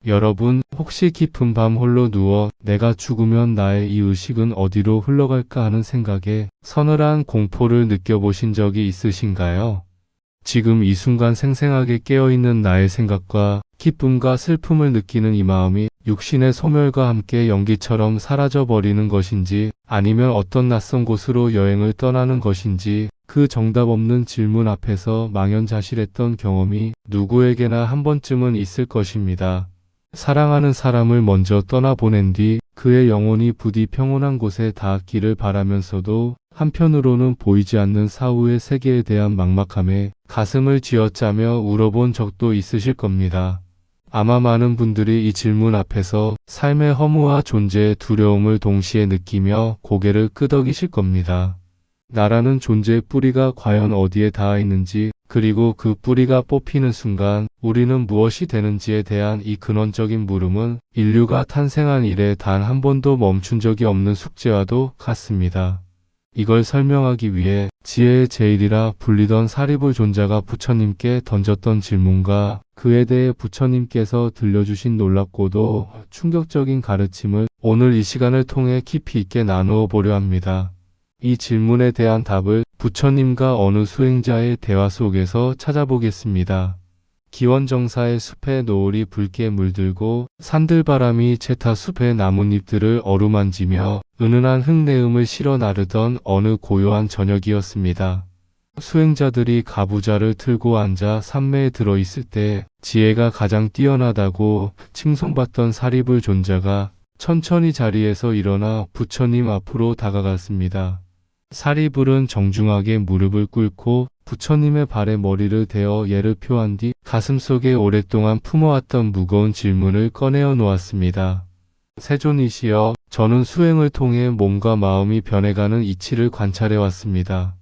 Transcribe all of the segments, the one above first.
여러분, 혹시 깊은 밤 홀로 누워 내가 죽으면 나의 이 의식은 어디로 흘러갈까 하는 생각에 서늘한 공포를 느껴보신 적이 있으신가요? 지금 이 순간 생생하게 깨어있는 나의 생각과 기쁨과 슬픔을 느끼는 이 마음이 육신의 소멸과 함께 연기처럼 사라져버리는 것인지 아니면 어떤 낯선 곳으로 여행을 떠나는 것인지 그 정답 없는 질문 앞에서 망연자실했던 경험이 누구에게나 한 번쯤은 있을 것입니다. 사랑하는 사람을 먼저 떠나보낸 뒤 그의 영혼이 부디 평온한 곳에 닿았기를 바라면서도 한편으로는 보이지 않는 사후의 세계에 대한 막막함에 가슴을 쥐어짜며 울어본 적도 있으실 겁니다. 아마 많은 분들이 이 질문 앞에서 삶의 허무와 존재의 두려움을 동시에 느끼며 고개를 끄덕이실 겁니다. 나라는 존재의 뿌리가 과연 어디에 닿아 있는지, 그리고 그 뿌리가 뽑히는 순간 우리는 무엇이 되는지에 대한 이 근원적인 물음은 인류가 탄생한 이래 단 한 번도 멈춘 적이 없는 숙제와도 같습니다. 이걸 설명하기 위해 지혜의 제일이라 불리던 사리불 존자가 부처님께 던졌던 질문과 그에 대해 부처님께서 들려주신 놀랍고도 충격적인 가르침을 오늘 이 시간을 통해 깊이 있게 나누어 보려 합니다. 이 질문에 대한 답을 부처님과 어느 수행자의 대화 속에서 찾아보겠습니다. 기원정사의 숲에 노을이 붉게 물들고 산들바람이 채타 숲의 나뭇잎들을 어루만지며 은은한 흙내음을 실어 나르던 어느 고요한 저녁이었습니다. 수행자들이 가부좌를 틀고 앉아 산매에 들어있을 때 지혜가 가장 뛰어나다고 칭송받던 사리불 존자가 천천히 자리에서 일어나 부처님 앞으로 다가갔습니다. 사리불은 정중하게 무릎을 꿇고 부처님의 발에 머리를 대어 예를 표한 뒤 가슴속에 오랫동안 품어왔던 무거운 질문을 꺼내어 놓았습니다. 세존이시여, 저는 수행을 통해 몸과 마음이 변해가는 이치를 관찰해 왔습니다.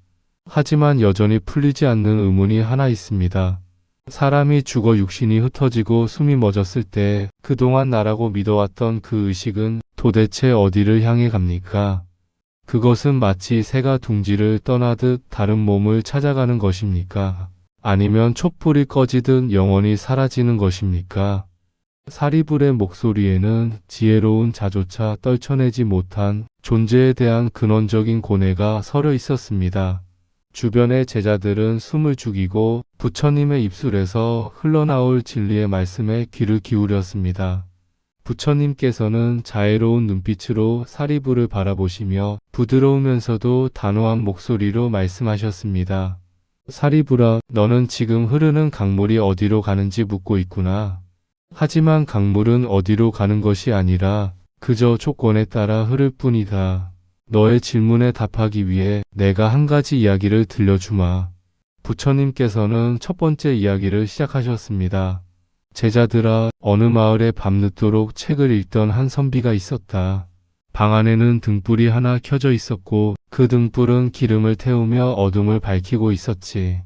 하지만 여전히 풀리지 않는 의문이 하나 있습니다. 사람이 죽어 육신이 흩어지고 숨이 멎었을 때 그동안 나라고 믿어왔던 그 의식은 도대체 어디를 향해 갑니까? 그것은 마치 새가 둥지를 떠나듯 다른 몸을 찾아가는 것입니까? 아니면 촛불이 꺼지듯 영원히 사라지는 것입니까? 사리불의 목소리에는 지혜로운 자조차 떨쳐내지 못한 존재에 대한 근원적인 고뇌가 서려 있었습니다. 주변의 제자들은 숨을 죽이고 부처님의 입술에서 흘러나올 진리의 말씀에 귀를 기울였습니다. 부처님께서는 자애로운 눈빛으로 사리불을 바라보시며 부드러우면서도 단호한 목소리로 말씀하셨습니다. 사리불아, 너는 지금 흐르는 강물이 어디로 가는지 묻고 있구나. 하지만 강물은 어디로 가는 것이 아니라 그저 조건에 따라 흐를 뿐이다. 너의 질문에 답하기 위해 내가 한 가지 이야기를 들려주마. 부처님께서는 첫 번째 이야기를 시작하셨습니다. 제자들아, 어느 마을에 밤늦도록 책을 읽던 한 선비가 있었다. 방 안에는 등불이 하나 켜져 있었고 그 등불은 기름을 태우며 어둠을 밝히고 있었지.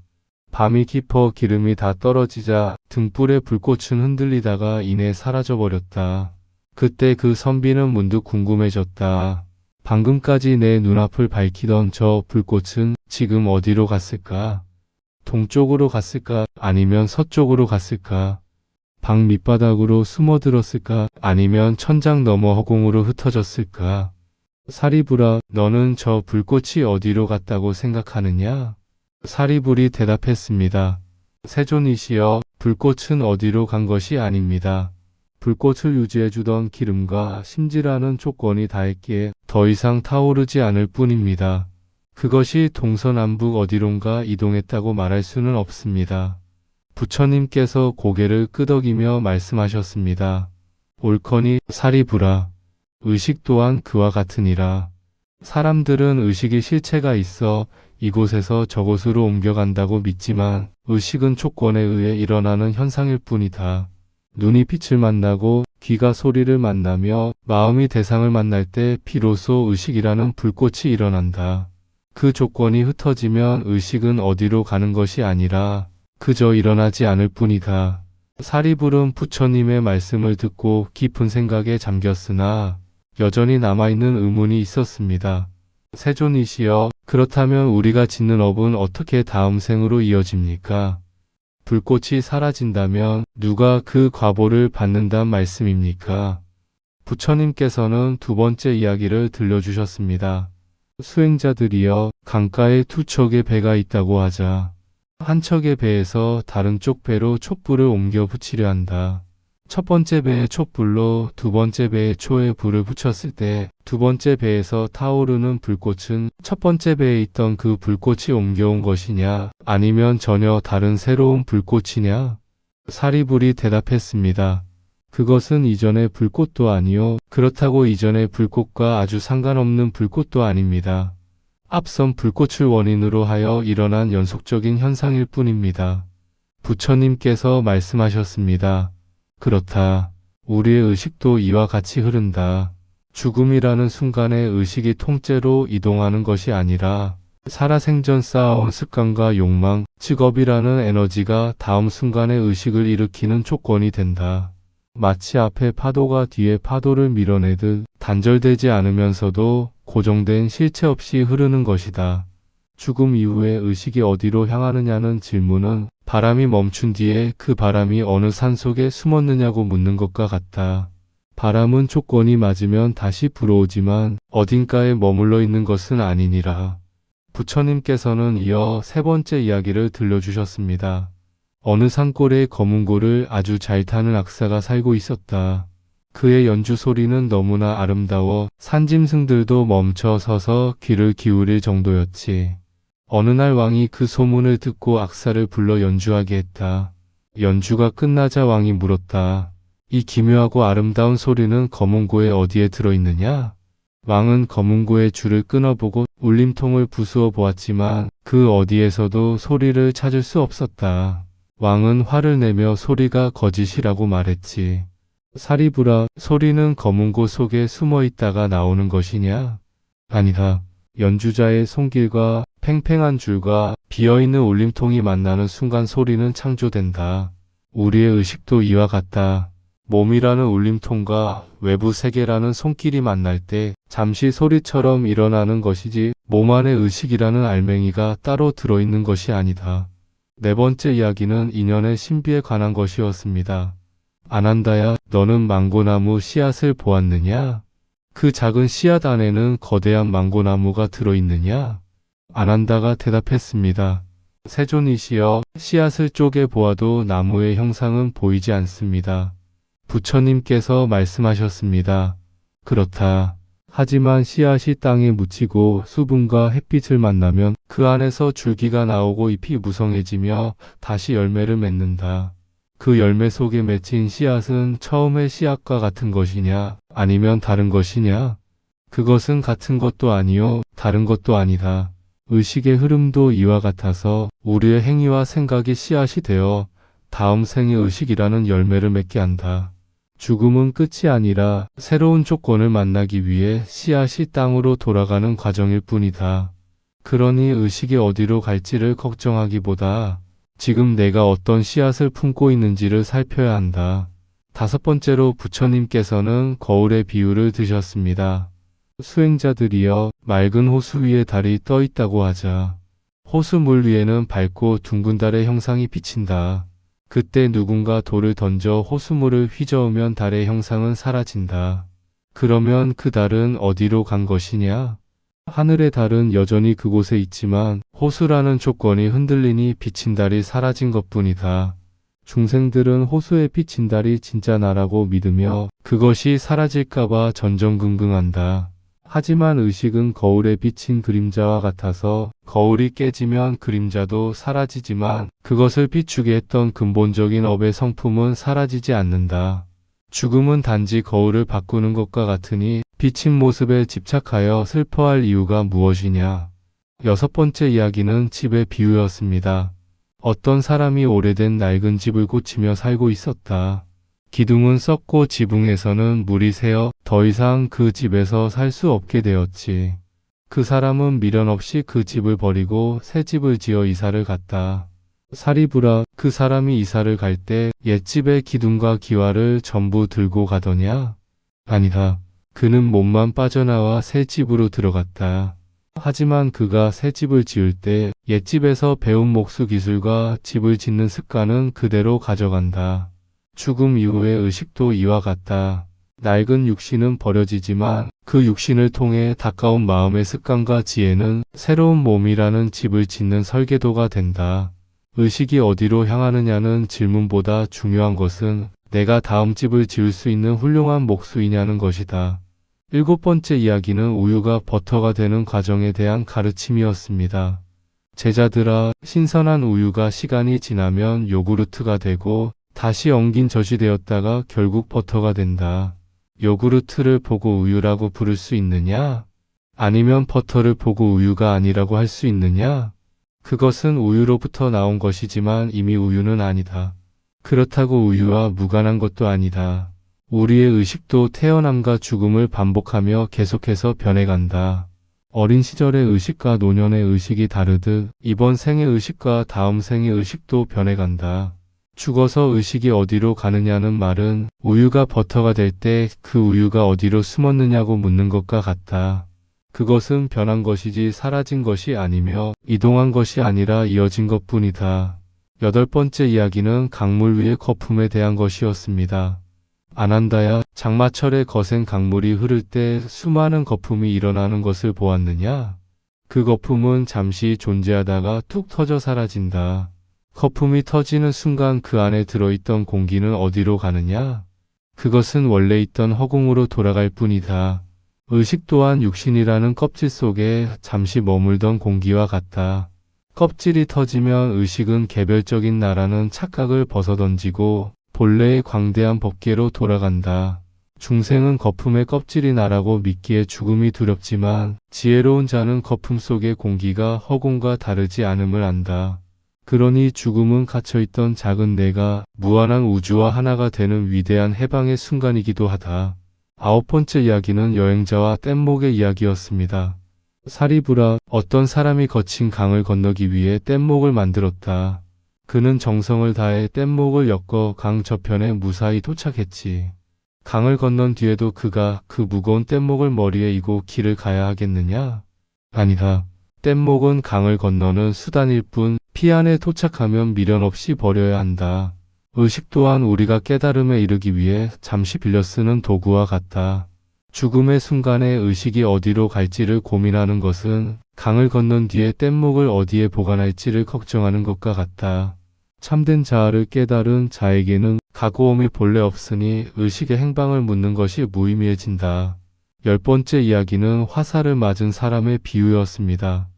밤이 깊어 기름이 다 떨어지자 등불의 불꽃은 흔들리다가 이내 사라져버렸다. 그때 그 선비는 문득 궁금해졌다. 방금까지 내 눈앞을 밝히던 저 불꽃은 지금 어디로 갔을까? 동쪽으로 갔을까? 아니면 서쪽으로 갔을까? 방 밑바닥으로 숨어들었을까? 아니면 천장 너머 허공으로 흩어졌을까? 사리불아, 너는 저 불꽃이 어디로 갔다고 생각하느냐? 사리불이 대답했습니다. 세존이시여, 불꽃은 어디로 간 것이 아닙니다. 불꽃을 유지해주던 기름과 심지라는 조건이 닿았기에 더 이상 타오르지 않을 뿐입니다. 그것이 동서남북 어디론가 이동했다고 말할 수는 없습니다. 부처님께서 고개를 끄덕이며 말씀하셨습니다. 옳거니 사리불아, 의식 또한 그와 같으니라. 사람들은 의식이 실체가 있어 이곳에서 저곳으로 옮겨간다고 믿지만 의식은 조건에 의해 일어나는 현상일 뿐이다. 눈이 빛을 만나고 귀가 소리를 만나며 마음이 대상을 만날 때 비로소 의식이라는 불꽃이 일어난다. 그 조건이 흩어지면 의식은 어디로 가는 것이 아니라 그저 일어나지 않을 뿐이다. 사리불은 부처님의 말씀을 듣고 깊은 생각에 잠겼으나 여전히 남아있는 의문이 있었습니다. 세존이시여, 그렇다면 우리가 짓는 업은 어떻게 다음 생으로 이어집니까? 불꽃이 사라진다면 누가 그 과보를 받는단 말씀입니까? 부처님께서는 두 번째 이야기를 들려주셨습니다. 수행자들이여, 강가에 두 척의 배가 있다고 하자. 한 척의 배에서 다른 쪽 배로 촛불을 옮겨 붙이려 한다. 첫 번째 배의 촛불로 두 번째 배의 초에 불을 붙였을 때 두 번째 배에서 타오르는 불꽃은 첫 번째 배에 있던 그 불꽃이 옮겨온 것이냐, 아니면 전혀 다른 새로운 불꽃이냐? 사리불이 대답했습니다. 그것은 이전의 불꽃도 아니요, 그렇다고 이전의 불꽃과 아주 상관없는 불꽃도 아닙니다. 앞선 불꽃을 원인으로 하여 일어난 연속적인 현상일 뿐입니다. 부처님께서 말씀하셨습니다. 그렇다. 우리의 의식도 이와 같이 흐른다. 죽음이라는 순간에 의식이 통째로 이동하는 것이 아니라 살아생전 쌓아온 습관과 욕망, 직업이라는 에너지가 다음 순간에 의식을 일으키는 조건이 된다. 마치 앞에 파도가 뒤에 파도를 밀어내듯 단절되지 않으면서도 고정된 실체 없이 흐르는 것이다. 죽음 이후에 의식이 어디로 향하느냐는 질문은 바람이 멈춘 뒤에 그 바람이 어느 산속에 숨었느냐고 묻는 것과 같다. 바람은 조건이 맞으면 다시 불어오지만 어딘가에 머물러 있는 것은 아니니라. 부처님께서는 이어 세 번째 이야기를 들려주셨습니다. 어느 산골에 거문고를 아주 잘 타는 악사가 살고 있었다. 그의 연주 소리는 너무나 아름다워 산짐승들도 멈춰 서서 귀를 기울일 정도였지. 어느 날 왕이 그 소문을 듣고 악사를 불러 연주하게 했다. 연주가 끝나자 왕이 물었다. 이 기묘하고 아름다운 소리는 거문고에 어디에 들어있느냐? 왕은 거문고의 줄을 끊어보고 울림통을 부수어 보았지만 그 어디에서도 소리를 찾을 수 없었다. 왕은 화를 내며 소리가 거짓이라고 말했지. 사리불아, 소리는 거문고 속에 숨어 있다가 나오는 것이냐? 아니다. 연주자의 손길과 팽팽한 줄과 비어있는 울림통이 만나는 순간 소리는 창조된다. 우리의 의식도 이와 같다. 몸이라는 울림통과 외부 세계라는 손길이 만날 때 잠시 소리처럼 일어나는 것이지 몸 안에 의식이라는 알맹이가 따로 들어있는 것이 아니다. 네 번째 이야기는 인연의 신비에 관한 것이었습니다. 아난다야, 너는 망고나무 씨앗을 보았느냐? 그 작은 씨앗 안에는 거대한 망고나무가 들어있느냐? 아난다가 대답했습니다. 세존이시여, 씨앗을 쪼개 보아도 나무의 형상은 보이지 않습니다. 부처님께서 말씀하셨습니다. 그렇다. 하지만 씨앗이 땅에 묻히고 수분과 햇빛을 만나면 그 안에서 줄기가 나오고 잎이 무성해지며 다시 열매를 맺는다. 그 열매 속에 맺힌 씨앗은 처음의 씨앗과 같은 것이냐, 아니면 다른 것이냐? 그것은 같은 것도 아니요, 다른 것도 아니다. 의식의 흐름도 이와 같아서 우리의 행위와 생각이 씨앗이 되어 다음 생의 의식이라는 열매를 맺게 한다. 죽음은 끝이 아니라 새로운 조건을 만나기 위해 씨앗이 땅으로 돌아가는 과정일 뿐이다. 그러니 의식이 어디로 갈지를 걱정하기보다 지금 내가 어떤 씨앗을 품고 있는지를 살펴야 한다. 다섯 번째로 부처님께서는 거울의 비유를 드셨습니다. 수행자들이여, 맑은 호수 위에 달이 떠 있다고 하자. 호수물 위에는 밝고 둥근 달의 형상이 비친다. 그때 누군가 돌을 던져 호수물을 휘저으면 달의 형상은 사라진다. 그러면 그 달은 어디로 간 것이냐? 하늘의 달은 여전히 그곳에 있지만 호수라는 조건이 흔들리니 비친 달이 사라진 것뿐이다. 중생들은 호수에 비친 달이 진짜 나라고 믿으며 그것이 사라질까봐 전전긍긍한다. 하지만 의식은 거울에 비친 그림자와 같아서 거울이 깨지면 그림자도 사라지지만 그것을 비추게 했던 근본적인 업의 성품은 사라지지 않는다. 죽음은 단지 거울을 바꾸는 것과 같으니 비친 모습에 집착하여 슬퍼할 이유가 무엇이냐. 여섯 번째 이야기는 집의 비유였습니다. 어떤 사람이 오래된 낡은 집을 고치며 살고 있었다. 기둥은 썩고 지붕에서는 물이 새어 더 이상 그 집에서 살 수 없게 되었지. 그 사람은 미련 없이 그 집을 버리고 새 집을 지어 이사를 갔다. 사리불아, 그 사람이 이사를 갈 때 옛집의 기둥과 기와를 전부 들고 가더냐? 아니다. 그는 몸만 빠져나와 새 집으로 들어갔다. 하지만 그가 새 집을 지을 때 옛집에서 배운 목수 기술과 집을 짓는 습관은 그대로 가져간다. 죽음 이후의 의식도 이와 같다. 낡은 육신은 버려지지만 그 육신을 통해 가까운 마음의 습관과 지혜는 새로운 몸이라는 집을 짓는 설계도가 된다. 의식이 어디로 향하느냐는 질문보다 중요한 것은 내가 다음 집을 지을 수 있는 훌륭한 목수이냐는 것이다. 7번째 이야기는 우유가 버터가 되는 과정에 대한 가르침이었습니다. 제자들아, 신선한 우유가 시간이 지나면 요구르트가 되고 다시 엉긴 젖이 되었다가 결국 버터가 된다. 요구르트를 보고 우유라고 부를 수 있느냐? 아니면 버터를 보고 우유가 아니라고 할 수 있느냐? 그것은 우유로부터 나온 것이지만 이미 우유는 아니다. 그렇다고 우유와 무관한 것도 아니다. 우리의 의식도 태어남과 죽음을 반복하며 계속해서 변해간다. 어린 시절의 의식과 노년의 의식이 다르듯 이번 생의 의식과 다음 생의 의식도 변해간다. 죽어서 의식이 어디로 가느냐는 말은 우유가 버터가 될 때 그 우유가 어디로 숨었느냐고 묻는 것과 같다. 그것은 변한 것이지 사라진 것이 아니며 이동한 것이 아니라 이어진 것뿐이다. 8번째 이야기는 강물 위의 거품에 대한 것이었습니다. 아난다야, 장마철에 거센 강물이 흐를 때 수많은 거품이 일어나는 것을 보았느냐? 그 거품은 잠시 존재하다가 툭 터져 사라진다. 거품이 터지는 순간 그 안에 들어있던 공기는 어디로 가느냐? 그것은 원래 있던 허공으로 돌아갈 뿐이다. 의식 또한 육신이라는 껍질 속에 잠시 머물던 공기와 같다. 껍질이 터지면 의식은 개별적인 나라는 착각을 벗어던지고 본래의 광대한 법계로 돌아간다. 중생은 거품의 껍질이 나라고 믿기에 죽음이 두렵지만 지혜로운 자는 거품 속의 공기가 허공과 다르지 않음을 안다. 그러니 죽음은 갇혀있던 작은 내가 무한한 우주와 하나가 되는 위대한 해방의 순간이기도 하다. 9번째 이야기는 여행자와 뗏목의 이야기였습니다. 사리부라, 어떤 사람이 거친 강을 건너기 위해 뗏목을 만들었다. 그는 정성을 다해 뗏목을 엮어 강 저편에 무사히 도착했지. 강을 건넌 뒤에도 그가 그 무거운 뗏목을 머리에 이고 길을 가야 하겠느냐? 아니다. 뗏목은 강을 건너는 수단일 뿐 피 안에 도착하면 미련 없이 버려야 한다. 의식 또한 우리가 깨달음에 이르기 위해 잠시 빌려 쓰는 도구와 같다. 죽음의 순간에 의식이 어디로 갈지를 고민하는 것은 강을 건넌 뒤에 뗏목을 어디에 보관할지를 걱정하는 것과 같다. 참된 자아를 깨달은 자에게는 가고움이 본래 없으니 의식의 행방을 묻는 것이 무의미해진다. 10번째 이야기는 화살을 맞은 사람의 비유였습니다.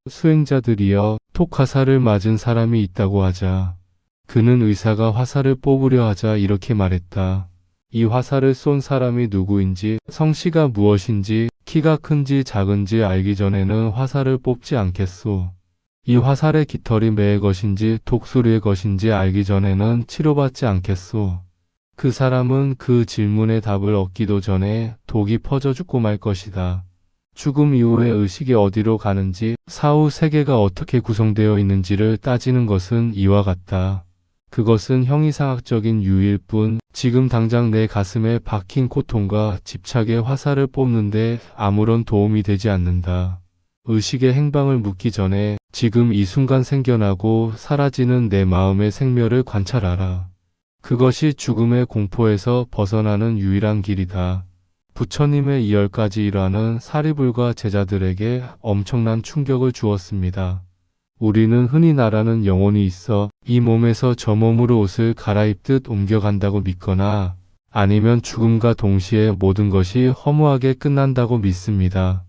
수행자들이여, 톡 화살을 맞은 사람이 있다고 하자. 그는 의사가 화살을 뽑으려 하자 이렇게 말했다. 이 화살을 쏜 사람이 누구인지, 성씨가 무엇인지, 키가 큰지 작은지 알기 전에는 화살을 뽑지 않겠소. 이 화살의 깃털이 매의 것인지 독수리의 것인지 알기 전에는 치료받지 않겠소. 그 사람은 그 질문의 답을 얻기도 전에 독이 퍼져 죽고 말 것이다. 죽음 이후에 의식이 어디로 가는지, 사후 세계가 어떻게 구성되어 있는지를 따지는 것은 이와 같다. 그것은 형이상학적인 유의일 뿐 지금 당장 내 가슴에 박힌 고통과 집착의 화살을 뽑는데 아무런 도움이 되지 않는다. 의식의 행방을 묻기 전에 지금 이 순간 생겨나고 사라지는 내 마음의 생멸을 관찰하라. 그것이 죽음의 공포에서 벗어나는 유일한 길이다. 부처님의 2열까지 일화는 사리불과 제자들에게 엄청난 충격을 주었습니다. 우리는 흔히 나라는 영혼이 있어 이 몸에서 저 몸으로 옷을 갈아입듯 옮겨간다고 믿거나 아니면 죽음과 동시에 모든 것이 허무하게 끝난다고 믿습니다.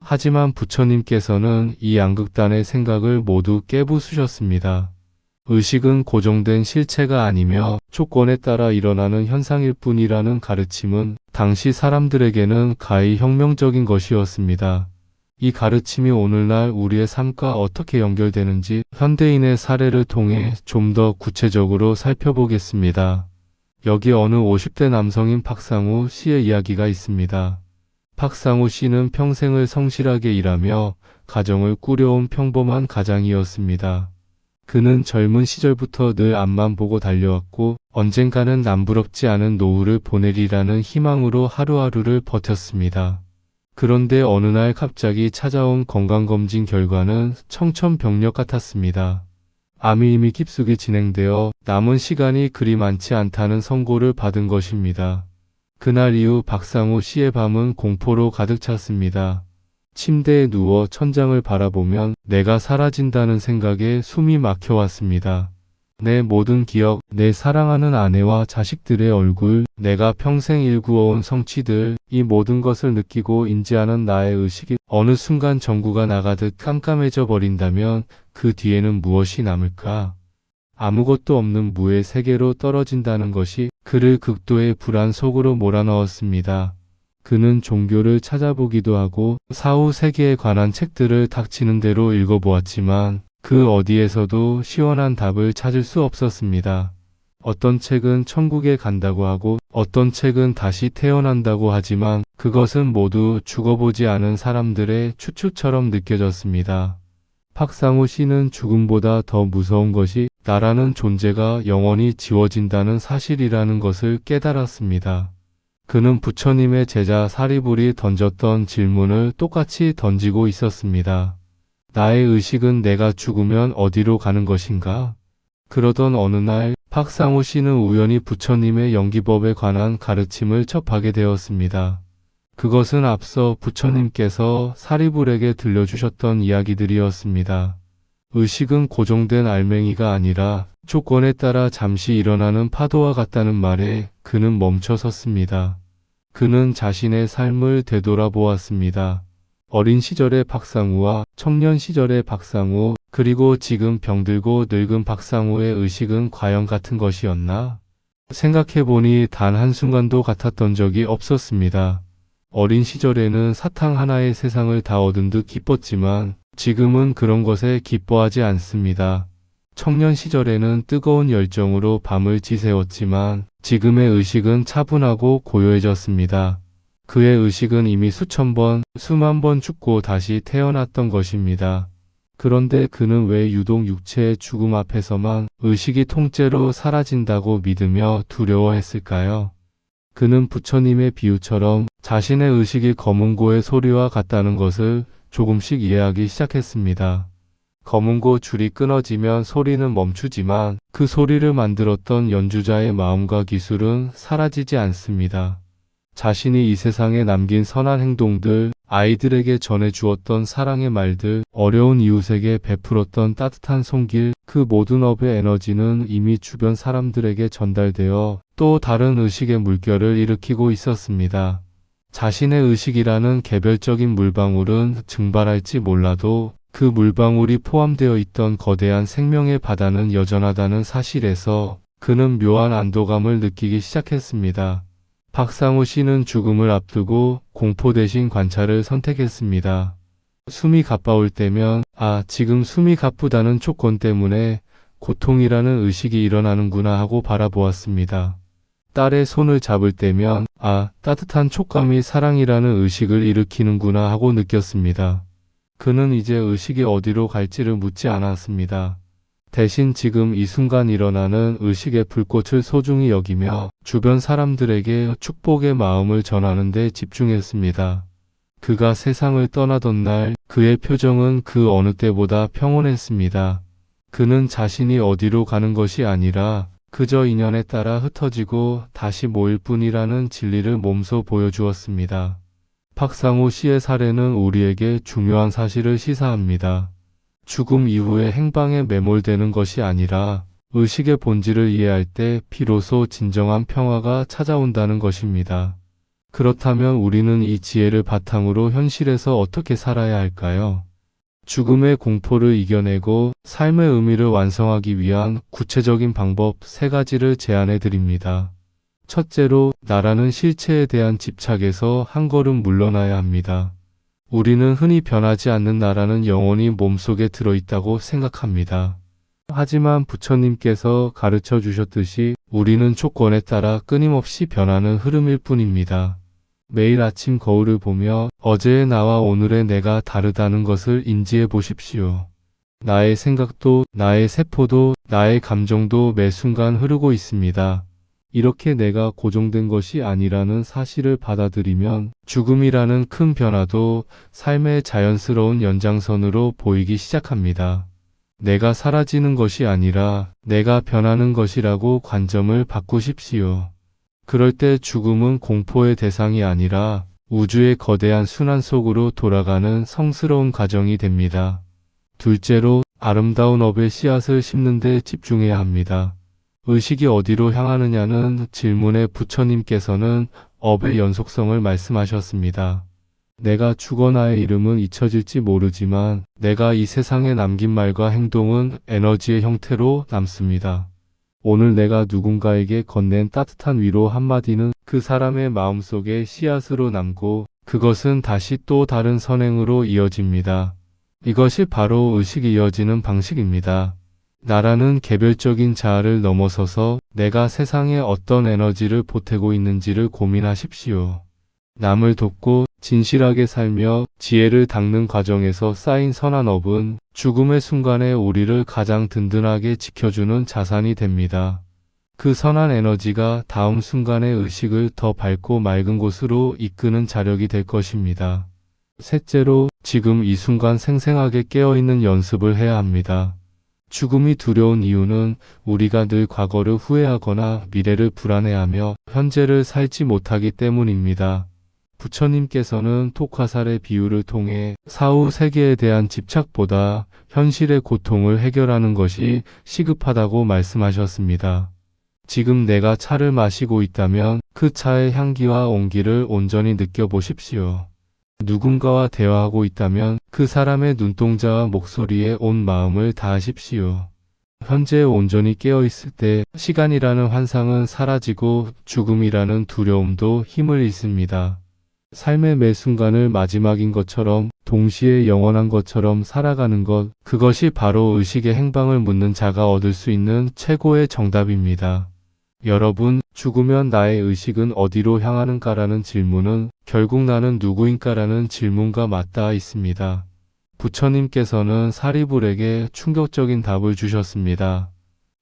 하지만 부처님께서는 이 양극단의 생각을 모두 깨부수셨습니다. 의식은 고정된 실체가 아니며 조건에 따라 일어나는 현상일 뿐이라는 가르침은 당시 사람들에게는 가히 혁명적인 것이었습니다. 이 가르침이 오늘날 우리의 삶과 어떻게 연결되는지 현대인의 사례를 통해 좀 더 구체적으로 살펴보겠습니다. 여기 어느 50대 남성인 박상우 씨의 이야기가 있습니다. 박상우 씨는 평생을 성실하게 일하며 가정을 꾸려온 평범한 가장이었습니다. 그는 젊은 시절부터 늘 앞만 보고 달려왔고 언젠가는 남부럽지 않은 노후를 보내리라는 희망으로 하루하루를 버텼습니다. 그런데 어느 날 갑자기 찾아온 건강검진 결과는 청천벽력 같았습니다. 암이 이미 깊숙이 진행되어 남은 시간이 그리 많지 않다는 선고를 받은 것입니다. 그날 이후 박상우 씨의 밤은 공포로 가득 찼습니다. 침대에 누워 천장을 바라보면 내가 사라진다는 생각에 숨이 막혀왔습니다. 내 모든 기억, 내 사랑하는 아내와 자식들의 얼굴, 내가 평생 일구어온 성취들, 이 모든 것을 느끼고 인지하는 나의 의식이 어느 순간 전구가 나가듯 깜깜해져 버린다면 그 뒤에는 무엇이 남을까? 아무것도 없는 무의 세계로 떨어진다는 것이 그를 극도의 불안 속으로 몰아넣었습니다. 그는 종교를 찾아보기도 하고 사후 세계에 관한 책들을 닥치는 대로 읽어보았지만 그 어디에서도 시원한 답을 찾을 수 없었습니다. 어떤 책은 천국에 간다고 하고 어떤 책은 다시 태어난다고 하지만 그것은 모두 죽어보지 않은 사람들의 추측처럼 느껴졌습니다. 박상우 씨는 죽음보다 더 무서운 것이 나라는 존재가 영원히 지워진다는 사실이라는 것을 깨달았습니다. 그는 부처님의 제자 사리불이 던졌던 질문을 똑같이 던지고 있었습니다. 나의 의식은 내가 죽으면 어디로 가는 것인가? 그러던 어느 날 박상우 씨는 우연히 부처님의 연기법에 관한 가르침을 접하게 되었습니다. 그것은 앞서 부처님께서 사리불에게 들려주셨던 이야기들이었습니다. 의식은 고정된 알맹이가 아니라 조건에 따라 잠시 일어나는 파도와 같다는 말에 그는 멈춰 섰습니다. 그는 자신의 삶을 되돌아보았습니다. 어린 시절의 박상우와 청년 시절의 박상우, 그리고 지금 병들고 늙은 박상우의 의식은 과연 같은 것이었나? 생각해보니 단 한순간도 같았던 적이 없었습니다. 어린 시절에는 사탕 하나의 세상을 다 얻은 듯 기뻤지만 지금은 그런 것에 기뻐하지 않습니다. 청년 시절에는 뜨거운 열정으로 밤을 지새웠지만 지금의 의식은 차분하고 고요해졌습니다. 그의 의식은 이미 수천 번, 수만 번 죽고 다시 태어났던 것입니다. 그런데 그는 왜 유독 육체의 죽음 앞에서만 의식이 통째로 사라진다고 믿으며 두려워했을까요? 그는 부처님의 비유처럼 자신의 의식이 검은고의 소리와 같다는 것을 조금씩 이해하기 시작했습니다. 검은고 줄이 끊어지면 소리는 멈추지만 그 소리를 만들었던 연주자의 마음과 기술은 사라지지 않습니다. 자신이 이 세상에 남긴 선한 행동들, 아이들에게 전해주었던 사랑의 말들, 어려운 이웃에게 베풀었던 따뜻한 손길, 그 모든 업의 에너지는 이미 주변 사람들에게 전달되어 또 다른 의식의 물결을 일으키고 있었습니다. 자신의 의식이라는 개별적인 물방울은 증발할지 몰라도 그 물방울이 포함되어 있던 거대한 생명의 바다는 여전하다는 사실에서 그는 묘한 안도감을 느끼기 시작했습니다. 박상우 씨는 죽음을 앞두고 공포 대신 관찰을 선택했습니다. 숨이 가빠올 때면 지금 숨이 가쁘다는 조건 때문에 고통이라는 의식이 일어나는구나 하고 바라보았습니다. 딸의 손을 잡을 때면 따뜻한 촉감이 사랑이라는 의식을 일으키는구나 하고 느꼈습니다. 그는 이제 의식이 어디로 갈지를 묻지 않았습니다. 대신 지금 이 순간 일어나는 의식의 불꽃을 소중히 여기며 주변 사람들에게 축복의 마음을 전하는 데 집중했습니다. 그가 세상을 떠나던 날 그의 표정은 그 어느 때보다 평온했습니다. 그는 자신이 어디로 가는 것이 아니라 그저 인연에 따라 흩어지고 다시 모일 뿐이라는 진리를 몸소 보여주었습니다. 박상우 씨의 사례는 우리에게 중요한 사실을 시사합니다. 죽음 이후의 행방에 매몰되는 것이 아니라 의식의 본질을 이해할 때 비로소 진정한 평화가 찾아온다는 것입니다. 그렇다면 우리는 이 지혜를 바탕으로 현실에서 어떻게 살아야 할까요? 죽음의 공포를 이겨내고 삶의 의미를 완성하기 위한 구체적인 방법 3가지를 제안해 드립니다. 첫째로, 나라는 실체에 대한 집착에서 한 걸음 물러나야 합니다. 우리는 흔히 변하지 않는 나라는 영원히 몸속에 들어있다고 생각합니다. 하지만 부처님께서 가르쳐 주셨듯이 우리는 조건에 따라 끊임없이 변하는 흐름일 뿐입니다. 매일 아침 거울을 보며 어제의 나와 오늘의 내가 다르다는 것을 인지해 보십시오. 나의 생각도, 나의 세포도, 나의 감정도 매 순간 흐르고 있습니다. 이렇게 내가 고정된 것이 아니라는 사실을 받아들이면 죽음이라는 큰 변화도 삶의 자연스러운 연장선으로 보이기 시작합니다. 내가 사라지는 것이 아니라 내가 변하는 것이라고 관점을 바꾸십시오. 그럴 때 죽음은 공포의 대상이 아니라 우주의 거대한 순환 속으로 돌아가는 성스러운 과정이 됩니다. 둘째로, 아름다운 업의 씨앗을 심는 데 집중해야 합니다. 의식이 어디로 향하느냐는 질문에 부처님께서는 업의 연속성을 말씀하셨습니다. 내가 죽어 나의 이름은 잊혀질지 모르지만 내가 이 세상에 남긴 말과 행동은 에너지의 형태로 남습니다. 오늘 내가 누군가에게 건넨 따뜻한 위로 한마디는 그 사람의 마음속에 씨앗으로 남고 그것은 다시 또 다른 선행으로 이어집니다. 이것이 바로 의식이 이어지는 방식입니다. 나라는 개별적인 자아를 넘어서서 내가 세상에 어떤 에너지를 보태고 있는지를 고민하십시오. 남을 돕고 진실하게 살며 지혜를 닦는 과정에서 쌓인 선한 업은 죽음의 순간에 우리를 가장 든든하게 지켜주는 자산이 됩니다. 그 선한 에너지가 다음 순간의 의식을 더 밝고 맑은 곳으로 이끄는 자력이 될 것입니다. 셋째로, 지금 이 순간 생생하게 깨어있는 연습을 해야 합니다. 죽음이 두려운 이유는 우리가 늘 과거를 후회하거나 미래를 불안해하며 현재를 살지 못하기 때문입니다. 부처님께서는 톡화살의 비유를 통해 사후 세계에 대한 집착보다 현실의 고통을 해결하는 것이 시급하다고 말씀하셨습니다. 지금 내가 차를 마시고 있다면 그 차의 향기와 온기를 온전히 느껴보십시오. 누군가와 대화하고 있다면 그 사람의 눈동자와 목소리에 온 마음을 다하십시오. 현재에 온전히 깨어있을 때 시간이라는 환상은 사라지고 죽음이라는 두려움도 힘을 잃습니다. 삶의 매 순간을 마지막인 것처럼 동시에 영원한 것처럼 살아가는 것, 그것이 바로 의식의 행방을 묻는 자가 얻을 수 있는 최고의 정답입니다. 여러분, 죽으면 나의 의식은 어디로 향하는가라는 질문은 결국 나는 누구인가라는 질문과 맞닿아 있습니다. 부처님께서는 사리불에게 충격적인 답을 주셨습니다.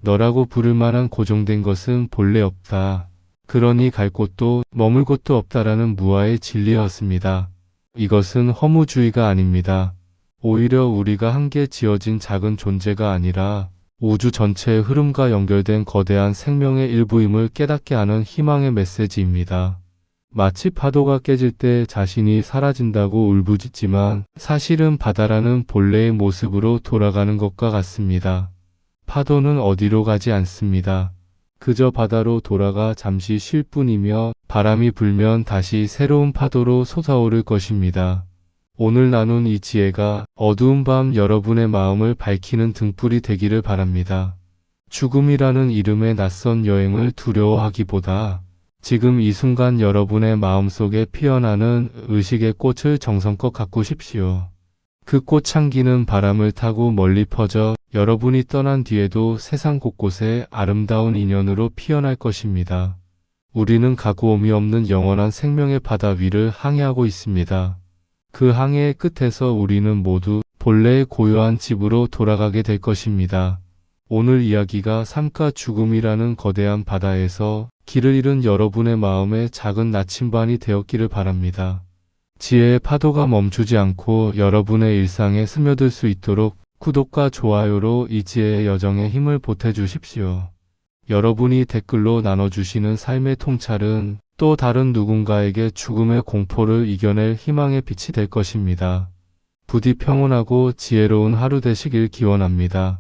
너라고 부를 만한 고정된 것은 본래 없다. 그러니 갈 곳도 머물 곳도 없다라는 무아의 진리였습니다. 이것은 허무주의가 아닙니다. 오히려 우리가 한계 지어진 작은 존재가 아니라 우주 전체의 흐름과 연결된 거대한 생명의 일부임을 깨닫게 하는 희망의 메시지입니다. 마치 파도가 깨질 때 자신이 사라진다고 울부짖지만 사실은 바다라는 본래의 모습으로 돌아가는 것과 같습니다. 파도는 어디로 가지 않습니다. 그저 바다로 돌아가 잠시 쉴 뿐이며 바람이 불면 다시 새로운 파도로 솟아오를 것입니다. 오늘 나눈 이 지혜가 어두운 밤 여러분의 마음을 밝히는 등불이 되기를 바랍니다. 죽음이라는 이름의 낯선 여행을 두려워하기보다 지금 이 순간 여러분의 마음속에 피어나는 의식의 꽃을 정성껏 가꾸십시오. 그 꽃향기는 바람을 타고 멀리 퍼져 여러분이 떠난 뒤에도 세상 곳곳에 아름다운 인연으로 피어날 것입니다. 우리는 가고옴이 없는 영원한 생명의 바다 위를 항해하고 있습니다. 그 항해의 끝에서 우리는 모두 본래의 고요한 집으로 돌아가게 될 것입니다. 오늘 이야기가 삶과 죽음이라는 거대한 바다에서 길을 잃은 여러분의 마음에 작은 나침반이 되었기를 바랍니다. 지혜의 파도가 멈추지 않고 여러분의 일상에 스며들 수 있도록 구독과 좋아요로 이 지혜의 여정에 힘을 보태주십시오. 여러분이 댓글로 나눠주시는 삶의 통찰은 또 다른 누군가에게 죽음의 공포를 이겨낼 희망의 빛이 될 것입니다. 부디 평온하고 지혜로운 하루 되시길 기원합니다.